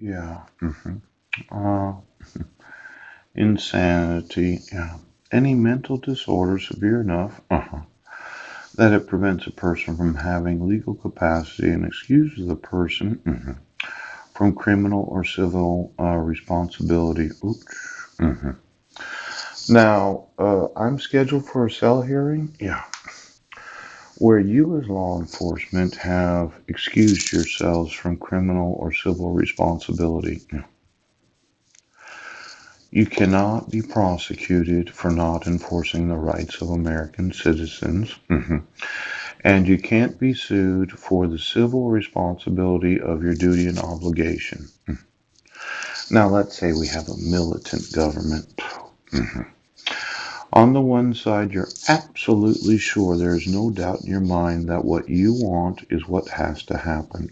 Yeah. Uh, Insanity. Yeah. Any mental disorder severe enough that it prevents a person from having legal capacity and excuses the person from criminal or civil responsibility. Oops. Now, I'm scheduled for a cell hearing. Yeah. Where you, as law enforcement, have excused yourselves from criminal or civil responsibility. You cannot be prosecuted for not enforcing the rights of American citizens. And you can't be sued for the civil responsibility of your duty and obligation. Now, let's say we have a militant government. Mhm. On the one side, you're absolutely sure there's no doubt in your mind that what you want is what has to happen.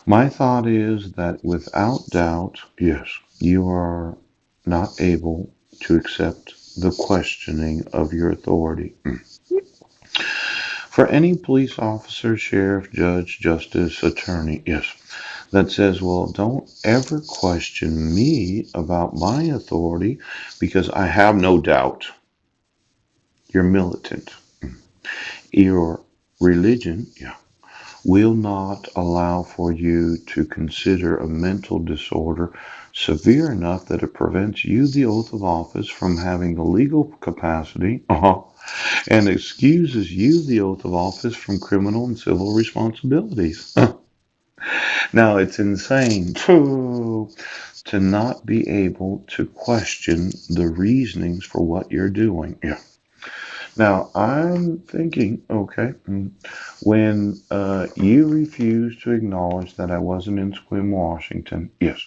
My thought is that without doubt, yes, you are not able to accept the questioning of your authority. For any police officer, sheriff, judge, justice, attorney, yes, that says, well, don't ever question me about my authority because I have no doubt you're militant. Your religion, yeah, will not allow for you to consider a mental disorder severe enough that it prevents you, the oath of office, from having the legal capacity and excuses you, the oath of office, from criminal and civil responsibilities. Now, it's insane to not be able to question the reasonings for what you're doing. Yeah. Now, I'm thinking, okay, when you refused to acknowledge that I wasn't in Sequim, Washington, yes,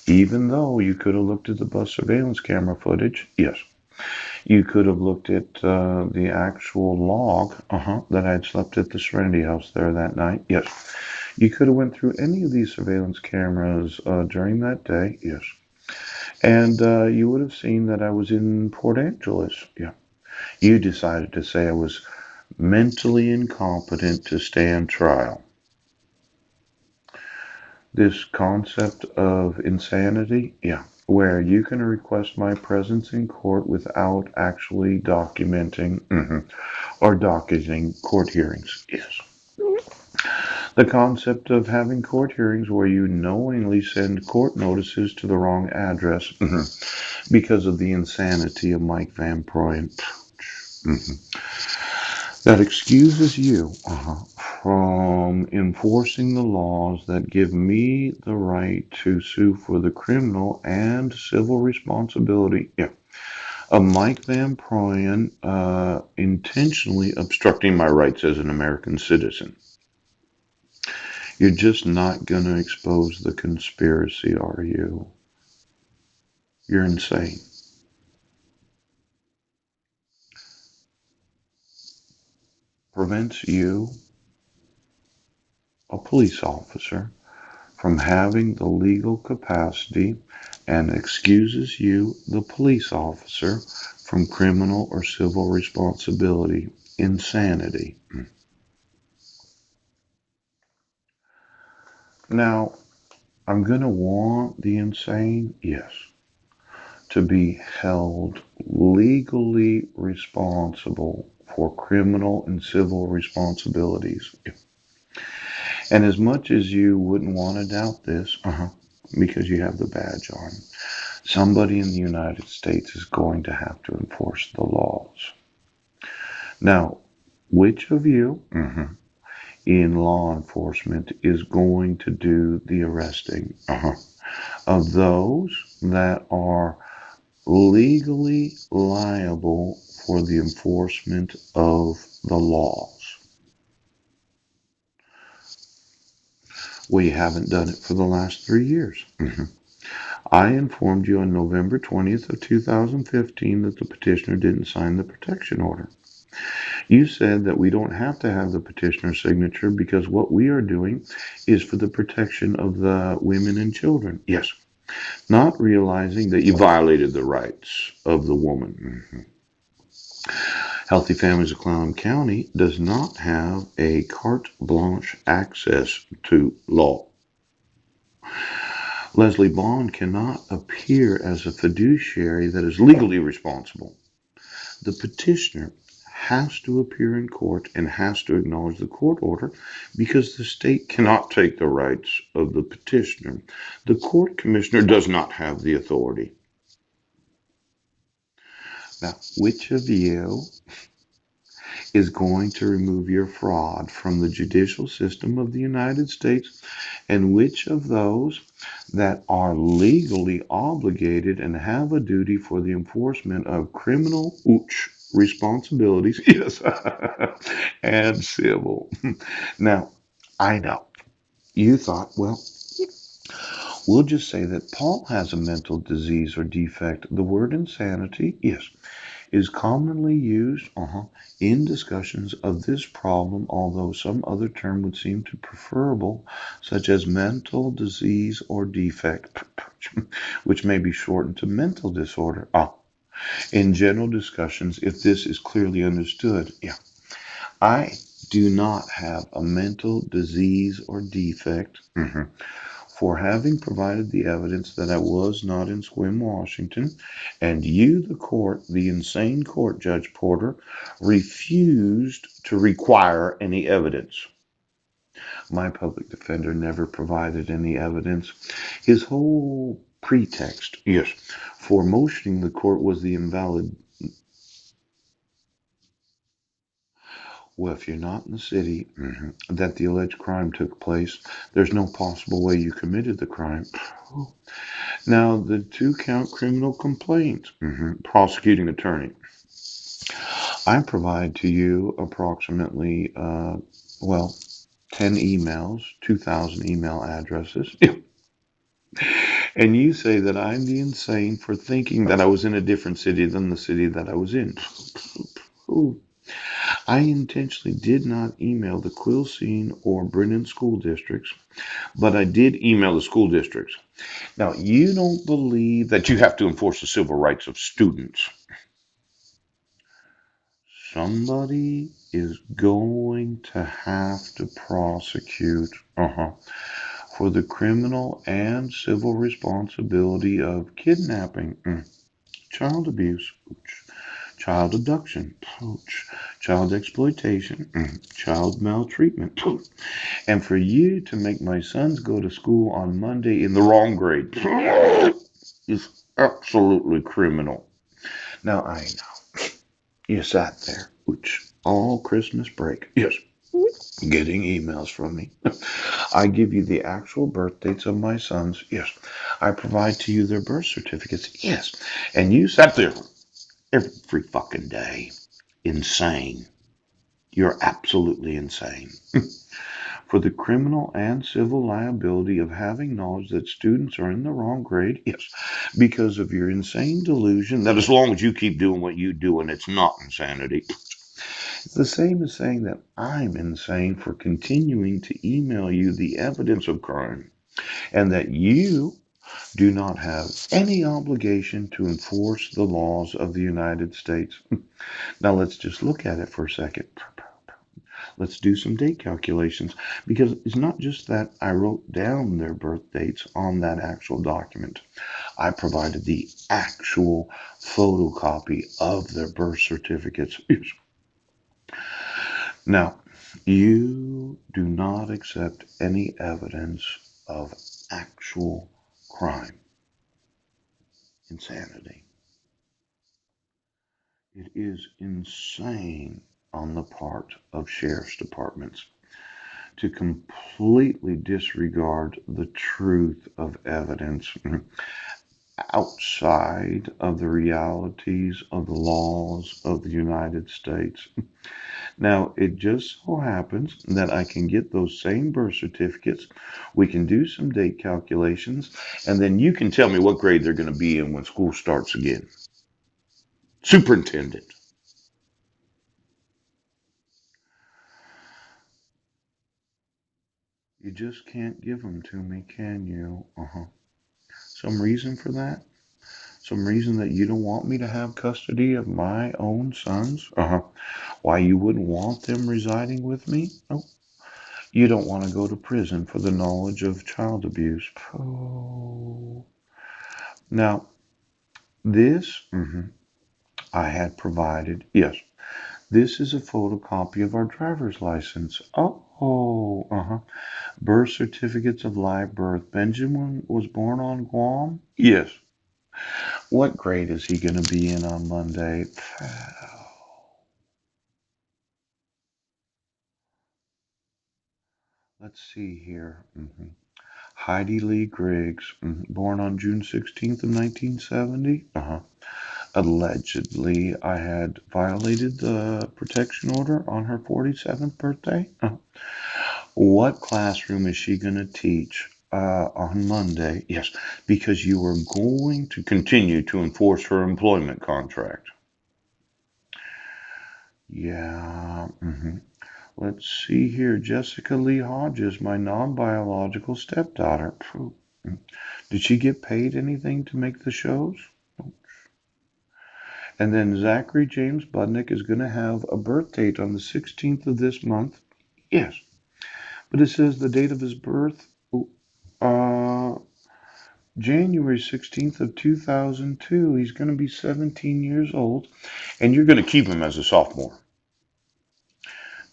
even though you could have looked at the bus surveillance camera footage, yes, you could have looked at the actual log that I'd slept at the Serenity House there that night, yes, you could have went through any of these surveillance cameras during that day, yes, and you would have seen that I was in Port Angeles, yeah. You decided to say I was mentally incompetent to stand trial. This concept of insanity, yeah, where you can request my presence in court without actually documenting or docketing court hearings, yes. The concept of having court hearings where you knowingly send court notices to the wrong address because of the insanity of Mike Van Proyen. That excuses you from enforcing the laws that give me the right to sue for the criminal and civil responsibility of Mike Van Proyen intentionally obstructing my rights as an American citizen. You're just not going to expose the conspiracy, are you? You're insane. Prevents you, a police officer, from having the legal capacity and excuses you, the police officer, from criminal or civil responsibility. Insanity. Now, I'm going to want the insane, yes, to be held legally responsible for criminal and civil responsibilities. And as much as you wouldn't want to doubt this, because you have the badge on, somebody in the United States is going to have to enforce the laws. Now, which of you in law enforcement is going to do the arresting of those that are legally liable for the enforcement of the laws? We haven't done it for the last 3 years. I informed you on November 20th of 2015 that the petitioner didn't sign the protection order. You said that we don't have to have the petitioner's signature because what we are doing is for the protection of the women and children. Yes, not realizing that you violated the rights of the woman. Healthy Families of Clallam County does not have a carte blanche access to law. Leslie Bond cannot appear as a fiduciary that is legally responsible. The petitioner has to appear in court and has to acknowledge the court order because the state cannot take the rights of the petitioner. The court commissioner does not have the authority. Now, which of you is going to remove your fraud from the judicial system of the United States, and which of those that are legally obligated and have a duty for the enforcement of criminal responsibilities, yes, and civil. Now, I know you thought, well, we'll just say that Paul has a mental disease or defect. The word insanity, yes, is commonly used in discussions of this problem, although some other term would seem to preferable, such as mental disease or defect, which may be shortened to mental disorder. In general discussions, if this is clearly understood, yeah, I do not have a mental disease or defect. For having provided the evidence that I was not in Sequim, Washington, and you, the court, the insane court, Judge Porter, refused to require any evidence. My public defender never provided any evidence. His whole pretext, yes, for motioning the court was the invalid. Well, if you're not in the city that the alleged crime took place, there's no possible way you committed the crime. Now, the two-count criminal complaint, prosecuting attorney. I provide to you approximately, 10 emails, 2,000 email addresses, and you say that I'm the insane for thinking that I was in a different city than the city that I was in. I intentionally did not email the Quilcene or Brennan school districts, but I did email the school districts. Now, you don't believe that you have to enforce the civil rights of students. Somebody is going to have to prosecute for the criminal and civil responsibility of kidnapping, child abuse, child abduction, child exploitation, child maltreatment, and for you to make my sons go to school on Monday in the wrong grade is absolutely criminal. Now, I know you sat there, all Christmas break, yes, getting emails from me. I give you the actual birth dates of my sons, yes. I provide to you their birth certificates, yes. And you sat there every fucking day. Insane. You're absolutely insane. For the criminal and civil liability of having knowledge that students are in the wrong grade, yes, because of your insane delusion that as long as you keep doing what you do and it's not insanity. It's the same as saying that I'm insane for continuing to email you the evidence of crime and that you do not have any obligation to enforce the laws of the United States. Now let's just look at it for a second. Let's do some date calculations because it's not just that I wrote down their birth dates on that actual document. I provided the actual photocopy of their birth certificates. Now, you do not accept any evidence of actual crime. Insanity. It is insane on the part of sheriff's departments to completely disregard the truth of evidence outside of the realities of the laws of the United States. Now, it just so happens that I can get those same birth certificates. We can do some date calculations, and then you can tell me what grade they're going to be in when school starts again. Superintendent. You just can't give them to me, can you? Some reason for that? Some reason that you don't want me to have custody of my own sons? Why you wouldn't want them residing with me? No. You don't want to go to prison for the knowledge of child abuse. Oh. Now, this I had provided. Yes, this is a photocopy of our driver's license. Oh, birth certificates of live birth. Benjamin was born on Guam? Yes. What grade is he going to be in on Monday? Let's see here. Heidi Lee Griggs, born on June 16th of 1970. Allegedly, I had violated the protection order on her 47th birthday. What classroom is she going to teach on Monday? Yes, because you are going to continue to enforce her employment contract. Yeah. Let's see here. Jessica Lee Hodges, my non-biological stepdaughter. Did she get paid anything to make the shows? And then Zachary James Budnick is going to have a birth date on the 16th of this month. Yes. But it says the date of his birth, uh, January 16th of 2002. He's going to be 17 years old. And you're going to keep him as a sophomore.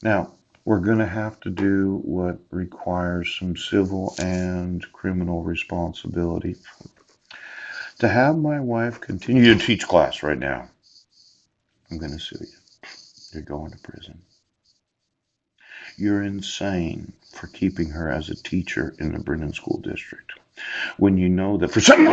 Now, we're going to have to do what requires some civil and criminal responsibility. To have my wife continue to teach class right now, I'm going to sue you. You're going to prison. You're insane for keeping her as a teacher in the Brennan School District when you know that for some